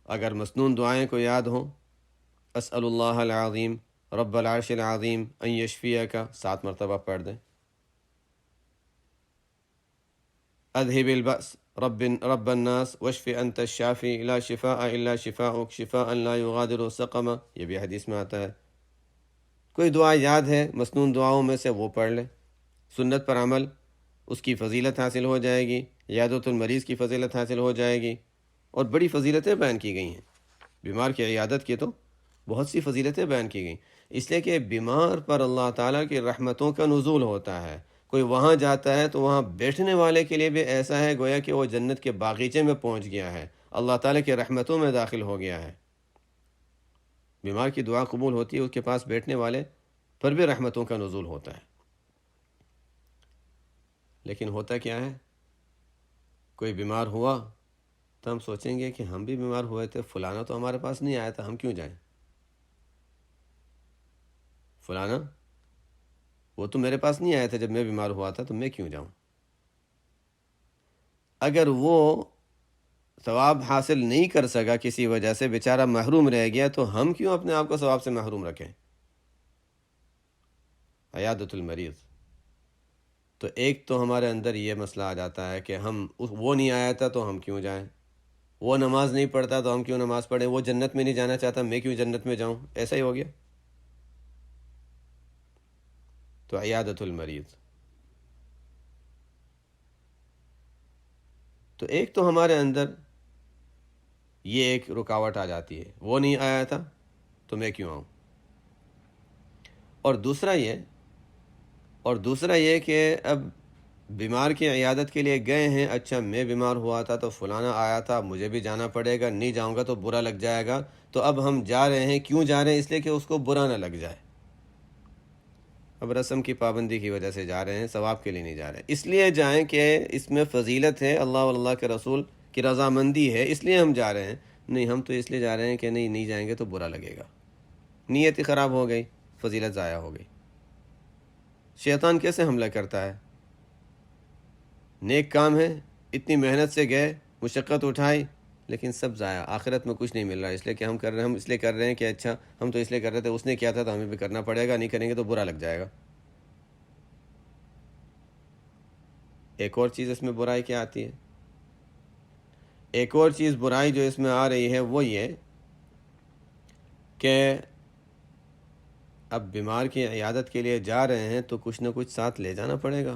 Speaker 1: اگر مسنون دعائیں کو یاد ہوں، اسأل اللہ العظیم رب العرش العظیم ان یشفیک 7 مرتبہ پڑھ دیں، اذهب البأس رب الناس واشف انت الشافی لا شفاء الا شفاءک شفاء لا یغادر سقما، یہ بھی حدیث میں آتا ہے۔ کوئی دعا یاد ہے مسنون دعاؤں میں سے وہ پڑھ لیں، سنت پر عمل، اس کی فضیلت حاصل ہو جائے گی، عیادت المریض کی فضیلت حاصل ہو جائے گی، اور بڑی فضیلتیں بیان کی گئی ہیں۔ بیمار کی عیادت کی تو بہت سی فضیلتیں بیان کی گئیں، اس لیے کہ بیمار پر اللہ تعالیٰ کی رحمتوں کا نزول ہوتا ہے۔ کوئی وہاں جاتا ہے تو وہاں بیٹھنے والے کے لیے بھی ایسا ہے گویا کہ وہ جنت کے باغیچے میں پہنچ گیا ہے، اللہ تعالیٰ کی رحمتوں میں داخل ہو گیا ہے۔ بیمار کی دعا قبول ہوتی ہے اس کے پاس بیٹھنے والے پر بھی رحمتوں کا نزول ہوتا ہے۔ لیکن ہوتا کیا ہے، کوئی بیمار ہوا تو ہم سوچیں گے کہ ہم بھی بیمار ہوئے تھے، فلانا تو ہمارے پاس نہیں آیا تھا، ہم کیوں جائیں؟ فلانا وہ تو میرے پاس نہیں آیا تھا جب میں بیمار ہوا تھا، تو میں کیوں جاؤں؟ اگر وہ ثواب حاصل نہیں کر سکا کسی وجہ سے، بیچارہ محروم رہ گیا، تو ہم کیوں اپنے آپ کو ثواب سے محروم رکھیں؟ عیادت المریض۔ تو ایک تو ہمارے اندر یہ مسئلہ آ جاتا ہے کہ وہ نہیں آیا تھا تو ہم کیوں جائیں، وہ نماز نہیں پڑھتا تو ہم کیوں نماز پڑھیں، وہ جنت میں نہیں جانا چاہتا میں کیوں جنت میں جاؤں، ایسا ہی ہو گیا۔ تو عیادت المریض۔ تو ایک تو ہمارے اندر یہ ایک رکاوٹ آ جاتی ہے، وہ نہیں آیا تھا تو میں کیوں آؤں۔ اور دوسرا یہ کہ اب بیمار کی عیادت کے لیے گئے ہیں، اچھا میں بیمار ہوا تھا تو فلانا آیا تھا، مجھے بھی جانا پڑے گا، نہیں جاؤں گا تو برا لگ جائے گا، تو اب ہم جا رہے ہیں، کیوں جا رہے ہیں؟ اس لیے کہ اس کو برا نہ لگ جائے۔ اب رسم کی پابندی کی وجہ سے جا رہے ہیں، ثواب کے لیے نہیں جا رہے ہیں۔ اس لیے جائیں کہ اس میں فضیلت ہے، اللہ اور اللہ کے رسول کی رضامندی ہے، اس لیے ہم جا رہے ہیں۔ نہیں، ہم تو اس لیے جا رہے ہیں کہ نہیں جائیں گے تو برا لگے گا، نیت ہی خراب ہو گئی، فضیلت ضائع ہو گئی۔ شیطان کیسے حملہ کرتا ہے؟ نیک کام ہے، اتنی محنت سے گئے، مشقت اٹھائی، لیکن سب ضائع، آخرت میں کچھ نہیں مل رہا، اس لیے کہ ہم اس لیے کر رہے ہیں کہ اچھا ہم تو اس لیے کر رہے تھے، اس نے کیا تھا تو ہمیں بھی کرنا پڑے گا، نہیں کریں گے تو برا لگ جائے گا۔ ایک اور چیز اس میں برائی کیا آتی ہے؟ ایک اور چیز برائی جو اس میں آ رہی ہے وہ یہ کہ اب بیمار کی عیادت کے لیے جا رہے ہیں تو کچھ نہ کچھ ساتھ لے جانا پڑے گا،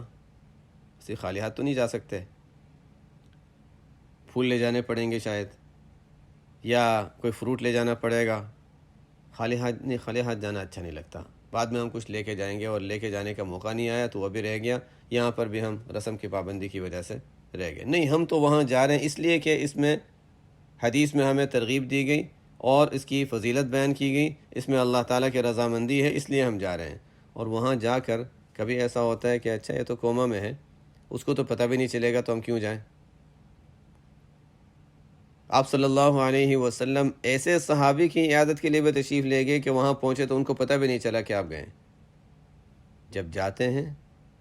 Speaker 1: اسی خالی ہاتھ تو نہیں جا سکتے، پھول لے جانے پڑیں گے شاید، یا کوئی فروٹ لے جانا پڑے گا۔ خالی ہاتھ جانا اچھا نہیں لگتا، بعد میں ہم کچھ لے کے جائیں گے اور لے کے جانے کا موقع نہیں آیا تو وہ بھی رہ گیا، یہاں پر بھی ہم رسم کی پابندی کی وجہ سے رہ گئے۔ نہیں، ہم تو وہاں جا رہے ہیں اس لیے کہ اس میں حدیث میں ہمیں ترغیب دی گئی اور اس کی فضیلت بیان کی گئی، اس میں اللہ تعالیٰ کی رضامندی ہے، اس لیے ہم جا رہے ہیں۔ اور وہاں جا کر کبھی ایسا ہوتا ہے کہ اچھا یہ تو کوما میں ہے، اس کو تو پتہ بھی نہیں چلے گا تو ہم کیوں جائیں۔ آپ صلی اللہ علیہ وسلم ایسے صحابی کی عیادت کے لیے بھی تشریف لے گئے کہ وہاں پہنچے تو ان کو پتہ بھی نہیں چلا کہ آپ گئے۔ جب جاتے ہیں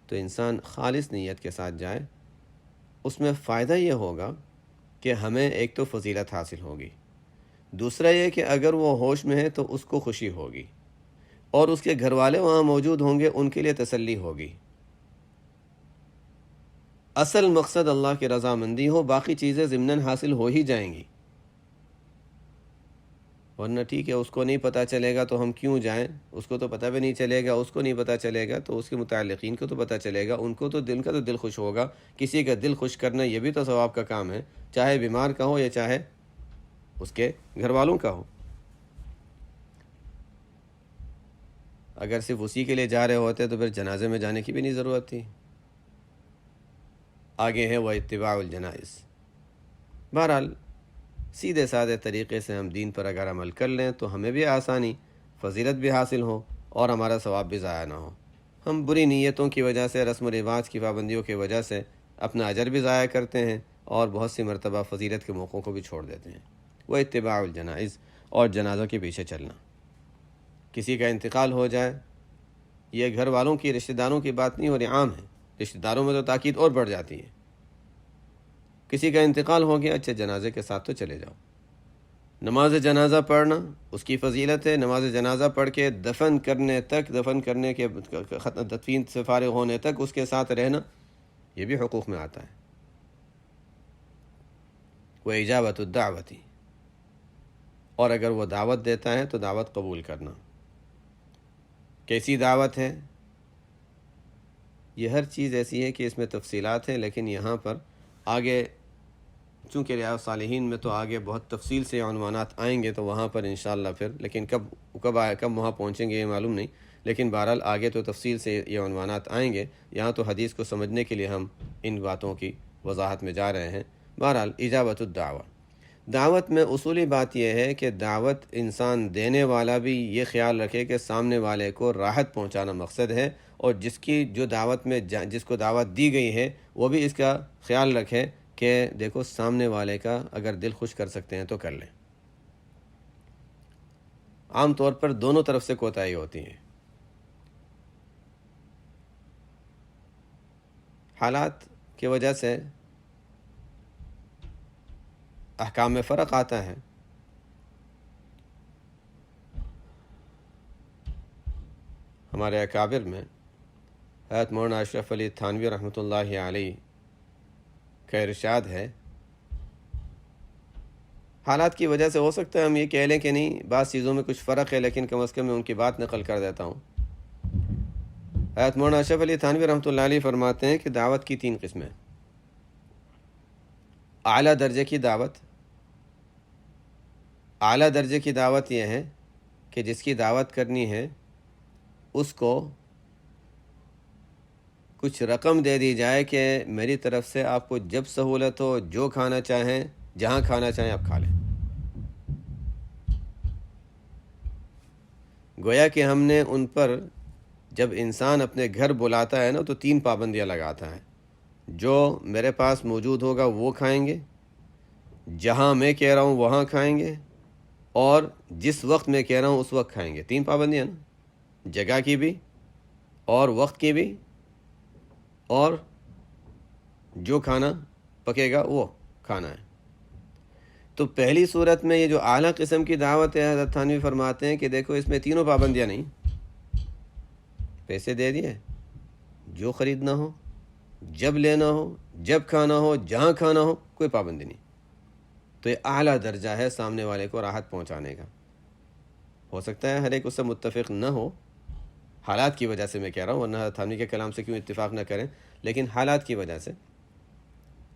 Speaker 1: تو انسان خالص نیت کے ساتھ جائے، اس میں فائدہ یہ ہوگا کہ ہمیں ایک تو فضیلت حاصل ہوگی، دوسرا یہ کہ اگر وہ ہوش میں ہے تو اس کو خوشی ہوگی، اور اس کے گھر والے وہاں موجود ہوں گے، ان کے لیے تسلی ہوگی۔ اصل مقصد اللہ کی رضامندی ہو، باقی چیزیں ضمناً حاصل ہو ہی جائیں گی۔ ورنہ ٹھیک ہے، اس کو نہیں پتہ چلے گا تو ہم کیوں جائیں، اس کو تو پتہ بھی نہیں چلے گا، اس کو نہیں پتہ چلے گا تو اس کے متعلقین کو تو پتہ چلے گا، ان کو تو دل خوش ہوگا۔ کسی کا دل خوش کرنا یہ بھی تو ثواب کا کام ہے، چاہے بیمار کا ہو یا چاہے اس کے گھر والوں کا ہو۔ اگر صرف اسی کے لیے جا رہے ہوتے تو پھر جنازے میں جانے کی بھی نہیں ضرورت تھی۔ آگے ہے وہ اتباع الجنائز۔ بہرحال سیدھے سادے طریقے سے ہم دین پر اگر عمل کر لیں تو ہمیں بھی آسانی، فضیلت بھی حاصل ہو اور ہمارا ثواب بھی ضائع نہ ہو۔ ہم بری نیتوں کی وجہ سے، رسم و رواج کی پابندیوں کی وجہ سے اپنا اجر بھی ضائع کرتے ہیں اور بہت سی مرتبہ فضیلت کے موقعوں کو بھی چھوڑ دیتے ہیں۔ وہ اتباع الجنائز، اور جنازوں کے پیچھے چلنا۔ کسی کا انتقال ہو جائے، یہ گھر والوں کی، رشتہ داروں کی بات نہیں ہو رہی، عام ہے، رشتہ داروں میں تو تاکید اور بڑھ جاتی ہے۔ کسی کا انتقال ہو گیا، اچھا جنازے کے ساتھ تو چلے جاؤ۔ نماز جنازہ پڑھنا اس کی فضیلت ہے، نماز جنازہ پڑھ کے دفن کرنے کے دفن سے فارغ ہونے تک اس کے ساتھ رہنا، یہ بھی حقوق میں آتا ہے۔ وہ اجابت الدعوتی، اور اگر وہ دعوت دیتا ہے تو دعوت قبول کرنا۔ کیسی دعوت ہے؟ یہ ہر چیز ایسی ہے کہ اس میں تفصیلات ہیں، لیکن یہاں پر آگے چونکہ ریاض الصالحین میں تو آگے بہت تفصیل سے عنوانات آئیں گے تو وہاں پر انشاءاللہ پھر، لیکن کب وہاں پہنچیں گے یہ معلوم نہیں، لیکن بہرحال آگے تو تفصیل سے یہ عنوانات آئیں گے۔ یہاں تو حدیث کو سمجھنے کے لیے ہم ان باتوں کی وضاحت میں جا رہے ہیں۔ بہرحال اجابت الدعوہ، دعوت میں اصولی بات یہ ہے کہ دعوت انسان دینے والا بھی یہ خیال رکھے کہ سامنے والے کو راحت پہنچانا مقصد ہے، اور جس کی جو دعوت میں جس کو دعوت دی گئی ہے وہ بھی اس کا خیال رکھے کہ دیکھو سامنے والے کا اگر دل خوش کر سکتے ہیں تو کر لیں۔ عام طور پر دونوں طرف سے کوتاہی ہوتی ہے، حالات کی وجہ سے احکام میں فرق آتا ہے۔ ہمارے اکابر میں حضرت مولانا اشرف علی تھانوی رحمۃ اللہ علیہ کا ارشاد ہے، حالات کی وجہ سے ہو سکتا ہے ہم یہ کہہ لیں کہ نہیں بعض چیزوں میں کچھ فرق ہے، لیکن کم از کم میں ان کی بات نقل کر دیتا ہوں۔ حضرت مولانا اشرف علی تھانوی رحمۃ اللہ علیہ فرماتے ہیں کہ دعوت کی 3 قسمیں: اعلیٰ درجے کی دعوت۔ اعلیٰ درجے کی دعوت یہ ہے کہ جس کی دعوت کرنی ہے اس کو کچھ رقم دے دی جائے کہ میری طرف سے آپ کو جب سہولت ہو، جو کھانا چاہیں، جہاں کھانا چاہیں آپ کھا لیں۔ گویا کہ ہم نے ان پر جب انسان اپنے گھر بلاتا ہے نا تو 3 پابندیاں لگاتا ہے: جو میرے پاس موجود ہوگا وہ کھائیں گے، جہاں میں کہہ رہا ہوں وہاں کھائیں گے، اور جس وقت میں کہہ رہا ہوں اس وقت کھائیں گے۔ 3 پابندیاں نا، جگہ کی بھی اور وقت کی بھی، اور جو کھانا پکے گا وہ کھانا ہے۔ تو پہلی صورت میں یہ جو اعلیٰ قسم کی دعوت ہے، حضرت تھانوی فرماتے ہیں کہ دیکھو اس میں تینوں پابندیاں نہیں، پیسے دے دیے، جو خریدنا ہو، جب لینا ہو، جب کھانا ہو، جہاں کھانا ہو، کوئی پابندی نہیں۔ تو یہ اعلیٰ درجہ ہے سامنے والے کو راحت پہنچانے کا۔ ہو سکتا ہے ہر ایک اس سے متفق نہ ہو، حالات کی وجہ سے میں کہہ رہا ہوں، ورنہ حضرت تھانوی کے کلام سے کیوں اتفاق نہ کریں، لیکن حالات کی وجہ سے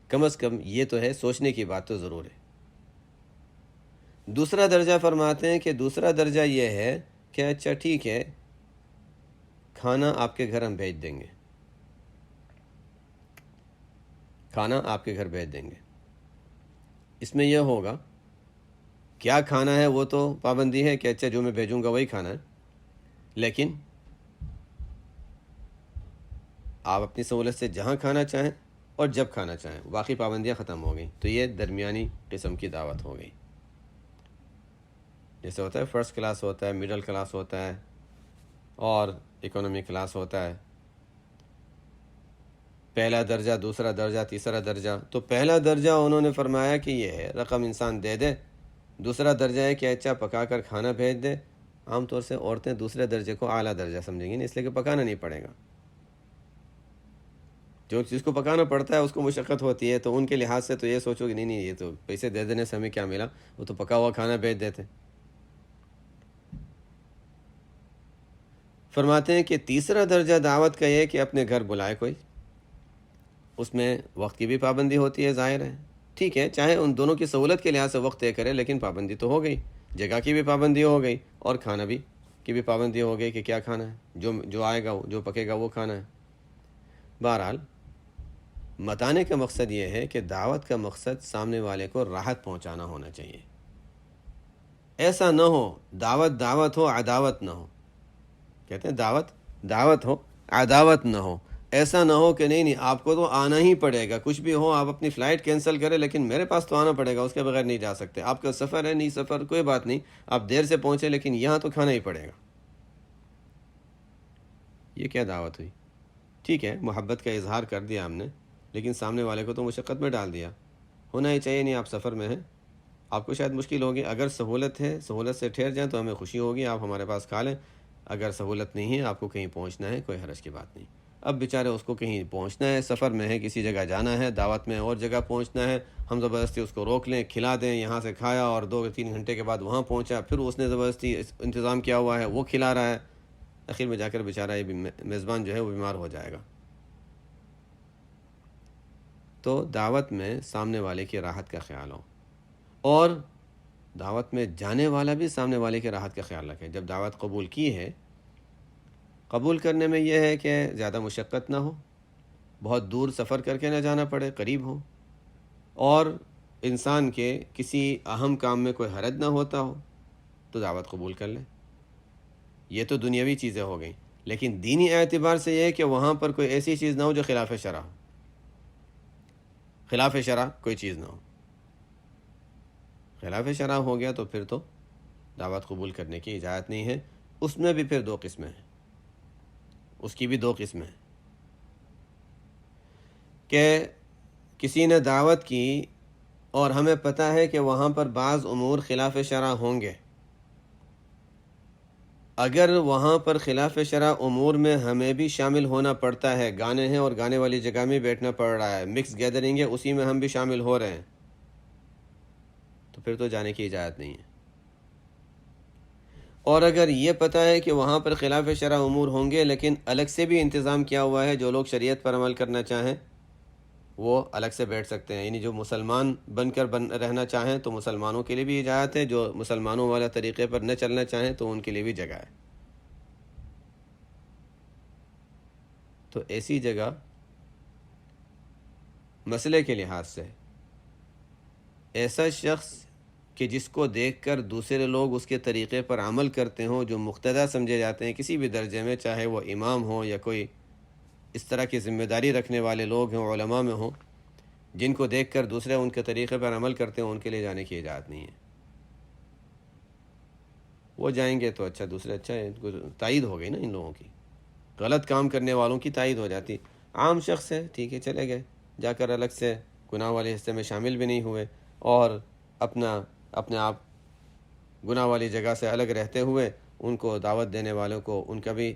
Speaker 1: کم از کم یہ تو ہے، سوچنے کی بات تو ضرور ہے۔ دوسرا درجہ فرماتے ہیں کہ دوسرا درجہ یہ ہے کہ اچھا ٹھیک ہے، کھانا آپ کے گھر ہم بھیج دیں گے، کھانا آپ کے گھر بھیج دیں گے۔ اس میں یہ ہوگا کیا کھانا ہے وہ تو پابندی ہے کہ اچھا جو میں بھیجوں گا وہی کھانا ہے، لیکن آپ اپنی سہولت سے جہاں کھانا چاہیں اور جب کھانا چاہیں، باقی پابندیاں ختم ہو گئیں۔ تو یہ درمیانی قسم کی دعوت ہو گئی۔ جیسے ہوتا ہے فرسٹ کلاس ہوتا ہے، مڈل کلاس ہوتا ہے، اور اکانومی کلاس ہوتا ہے، پہلا درجہ، دوسرا درجہ، تیسرا درجہ۔ تو پہلا درجہ انہوں نے فرمایا کہ یہ ہے رقم انسان دے دے، دوسرا درجہ ہے کہ اچھا پکا کر کھانا بھیج دے۔ عام طور سے عورتیں دوسرے درجے کو اعلیٰ درجہ سمجھیں گی، اس لیے کہ پکانا نہیں پڑے گا۔ جو چیز کو پکانا پڑتا ہے اس کو مشقت ہوتی ہے، تو ان کے لحاظ سے تو یہ سوچو کہ نہیں یہ تو پیسے دے دینے سے ہمیں کیا ملا، وہ تو پکا ہوا کھانا بھیج دیتے۔ فرماتے ہیں کہ تیسرا درجہ دعوت کا یہ کہ اپنے گھر بلائے کوئی، اس میں وقت کی بھی پابندی ہوتی ہے، ظاہر ہے، ٹھیک ہے، چاہے ان دونوں کی سہولت کے لحاظ سے وقت طے کرے، لیکن پابندی تو ہو گئی، جگہ کی بھی پابندی ہو گئی اور کھانا بھی کی بھی پابندی ہو گئی کہ کیا کھانا ہے، جو آئے گا جو پکے گا وہ کھانا ہے۔ بہرحال بتانے کا مقصد یہ ہے کہ دعوت کا مقصد سامنے والے کو راحت پہنچانا ہونا چاہیے۔ ایسا نہ ہو دعوت دعوت ہو عداوت نہ ہو، کہتے ہیں دعوت دعوت ہو عداوت نہ ہو۔ ایسا نہ ہو کہ نہیں آپ کو تو آنا ہی پڑے گا، کچھ بھی ہو آپ اپنی فلائٹ کینسل کریں لیکن میرے پاس تو آنا پڑے گا، اس کے بغیر نہیں جا سکتے، آپ کا سفر ہے نہیں سفر کوئی بات نہیں، آپ دیر سے پہنچے لیکن یہاں تو کھانا ہی پڑے گا۔ یہ کیا دعوت ہوئی؟ ٹھیک ہے، محبت کا اظہار کر دیا ہم نے، لیکن سامنے والے کو تو مشقت میں ڈال دیا۔ ہونا ہی چاہیے نہیں، آپ سفر میں ہیں، آپ کو شاید مشکل ہوگی، اگر سہولت ہے سہولت سے ٹھہر جائیں تو ہمیں خوشی ہوگی، آپ ہمارے پاس کھا لیں، اگر سہولت نہیں ہے آپ کو کہیں پہنچنا ہے کوئی حرج کی بات نہیں۔ اب بیچارے اس کو کہیں پہنچنا ہے، سفر میں ہے، کسی جگہ جانا ہے، دعوت میں اور جگہ پہنچنا ہے، ہم زبردستی اس کو روک لیں، کھلا دیں، یہاں سے کھایا اور 2-3 گھنٹے کے بعد وہاں پہنچا، پھر اس نے زبردستی انتظام کیا ہوا ہے وہ کھلا رہا ہے، آخر میں جا کر بیچارہ یہ میزبان جو ہے وہ بیمار ہو جائے گا۔ تو دعوت میں سامنے والے کی راحت کا خیال ہو، اور دعوت میں جانے والا بھی سامنے والے کی راحت کا خیال رکھے۔ جب دعوت قبول کی ہے، قبول کرنے میں یہ ہے کہ زیادہ مشقت نہ ہو، بہت دور سفر کر کے نہ جانا پڑے، قریب ہو، اور انسان کے کسی اہم کام میں کوئی حرج نہ ہوتا ہو تو دعوت قبول کر لے. یہ تو دنیاوی چیزیں ہو گئیں، لیکن دینی اعتبار سے یہ ہے کہ وہاں پر کوئی ایسی چیز نہ ہو جو خلاف شرع ہو. خلاف شرع کوئی چیز نہ ہو. خلاف شرع ہو گیا تو پھر تو دعوت قبول کرنے کی اجازت نہیں ہے. اس میں بھی پھر دو قسمیں ہیں، اس کی بھی دو قسمیں ہیں کہ کسی نے دعوت کی اور ہمیں پتہ ہے کہ وہاں پر بعض امور خلاف شرع ہوں گے. اگر وہاں پر خلاف شرع امور میں ہمیں بھی شامل ہونا پڑتا ہے، گانے ہیں اور گانے والی جگہ میں بیٹھنا پڑ رہا ہے، مکس گیدرنگ ہے اسی میں ہم بھی شامل ہو رہے ہیں، تو پھر تو جانے کی اجازت نہیں ہے. اور اگر یہ پتہ ہے کہ وہاں پر خلاف شرع امور ہوں گے لیکن الگ سے بھی انتظام کیا ہوا ہے، جو لوگ شریعت پر عمل کرنا چاہیں وہ الگ سے بیٹھ سکتے ہیں، یعنی جو مسلمان بن کر رہنا چاہیں تو مسلمانوں کے لیے بھی اجازت ہے، جو مسلمانوں والا طریقے پر نہ چلنا چاہیں تو ان کے لیے بھی جگہ ہے. تو ایسی جگہ مسئلے کے لحاظ سے ایسا شخص کہ جس کو دیکھ کر دوسرے لوگ اس کے طریقے پر عمل کرتے ہوں، جو مقتدی سمجھے جاتے ہیں کسی بھی درجے میں، چاہے وہ امام ہوں یا کوئی اس طرح کی ذمہ داری رکھنے والے لوگ ہیں، علماء میں ہوں، جن کو دیکھ کر دوسرے ان کے طریقے پر عمل کرتے ہیں، ان کے لیے جانے کی اجازت نہیں ہے. وہ جائیں گے تو اچھا، دوسرے اچھا ہے، ان کو تائید ہو گئی نا ان لوگوں کی، غلط کام کرنے والوں کی تائید ہو جاتی. عام شخص ہے ٹھیک ہے، چلے گئے، جا کر الگ سے گناہ والے حصے میں شامل بھی نہیں ہوئے اور اپنے آپ گناہ والی جگہ سے الگ رہتے ہوئے ان کو دعوت دینے والوں کو ان کا بھی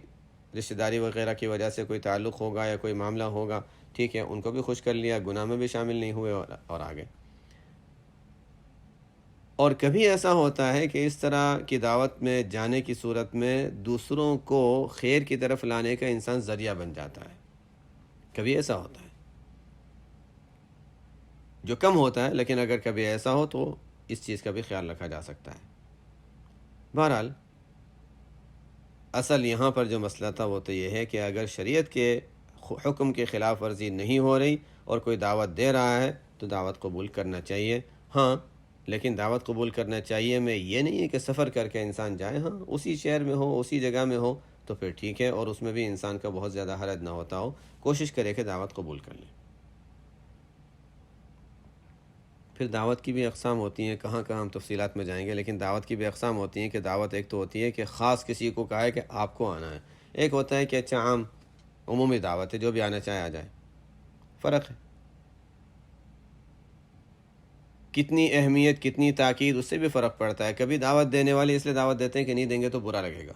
Speaker 1: رشتہ داری وغیرہ کی وجہ سے کوئی تعلق ہوگا یا کوئی معاملہ ہوگا، ٹھیک ہے، ان کو بھی خوش کر لیا، گناہ میں بھی شامل نہیں ہوئے اور آگے. اور کبھی ایسا ہوتا ہے کہ اس طرح کی دعوت میں جانے کی صورت میں دوسروں کو خیر کی طرف لانے کا انسان ذریعہ بن جاتا ہے. کبھی ایسا ہوتا ہے جو کم ہوتا ہے، لیکن اگر کبھی ایسا ہو تو اس چیز کا بھی خیال رکھا جا سکتا ہے. بہرحال اصل یہاں پر جو مسئلہ تھا وہ تو یہ ہے کہ اگر شریعت کے حکم کی خلاف ورزی نہیں ہو رہی اور کوئی دعوت دے رہا ہے تو دعوت قبول کرنا چاہیے. ہاں لیکن دعوت قبول کرنا چاہیے میں یہ نہیں ہے کہ سفر کر کے انسان جائے، ہاں اسی شہر میں ہو، اسی جگہ میں ہو تو پھر ٹھیک ہے، اور اس میں بھی انسان کا بہت زیادہ حرج نہ ہوتا ہو، کوشش کرے کہ دعوت قبول کر لے. پھر دعوت کی بھی اقسام ہوتی ہیں، کہاں ہم تفصیلات میں جائیں گے، لیکن دعوت کی بھی اقسام ہوتی ہیں کہ دعوت ایک تو ہوتی ہے کہ خاص کسی کو کہا ہے کہ آپ کو آنا ہے، ایک ہوتا ہے کہ اچھا عام عمومی دعوت ہے، جو بھی آنا چاہے آ جائے. فرق ہے، کتنی اہمیت کتنی تاکید اس سے بھی فرق پڑتا ہے. کبھی دعوت دینے والے اس لیے دعوت دیتے ہیں کہ نہیں دیں گے تو برا لگے گا،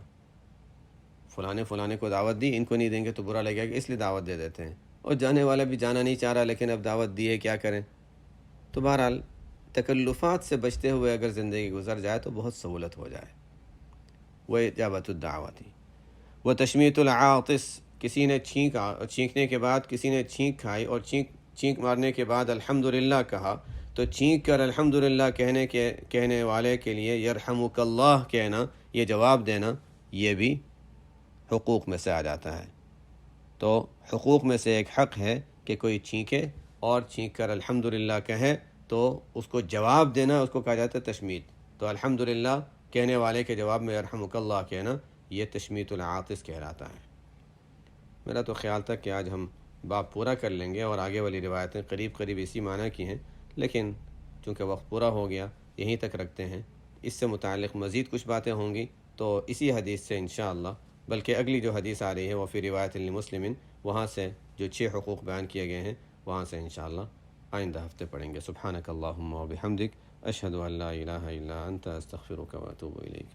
Speaker 1: فلانے کو دعوت دی، ان کو نہیں دیں گے تو برا لگے گا، اس لیے دعوت دے دیتے ہیں. اور جانے والا بھی جانا نہیں چاہ رہا لیکن اب دعوت دی ہے، کیا کریں. تو بہرحال تکلفات سے بچتے ہوئے اگر زندگی گزر جائے تو بہت سہولت ہو جائے. وہ اجابت الدعوت ہی. وہ تشمیت العاطس، کسی نے چھینکنے کے بعد کسی نے چھینک کھائی اور چھینک مارنے کے بعد الحمدللہ کہا تو چھینک کر الحمدللہ کہنے والے کے لیے یرحمک اللہ کہنا، یہ جواب دینا، یہ بھی حقوق میں سے آ جاتا ہے. تو حقوق میں سے ایک حق ہے کہ کوئی چھینکے اور چھینک کر الحمدللہ کہے تو اس کو جواب دینا، اس کو کہا جاتا ہے تشمیت. تو الحمدللہ کہنے والے کے جواب میں یرحمک اللہ کہنا، یہ تشمیت العاطس کہلاتا ہے. میرا تو خیال تھا کہ آج ہم باب پورا کر لیں گے اور آگے والی روایتیں قریب اسی معنی کی ہیں، لیکن چونکہ وقت پورا ہو گیا یہیں تک رکھتے ہیں. اس سے متعلق مزید کچھ باتیں ہوں گی تو اسی حدیث سے انشاءاللہ، بلکہ اگلی جو حدیث آ رہی ہے وہ فی روایت لمسلم، وہاں سے جو 6 حقوق بیان کیے گئے ہیں وہاں سے انشاءاللہ آئندہ ہفتے پڑھیں گے. سبحانک اللہم و بحمدک، اشہد ان لا الہ الا انت، استغفرک و اتوب الیک.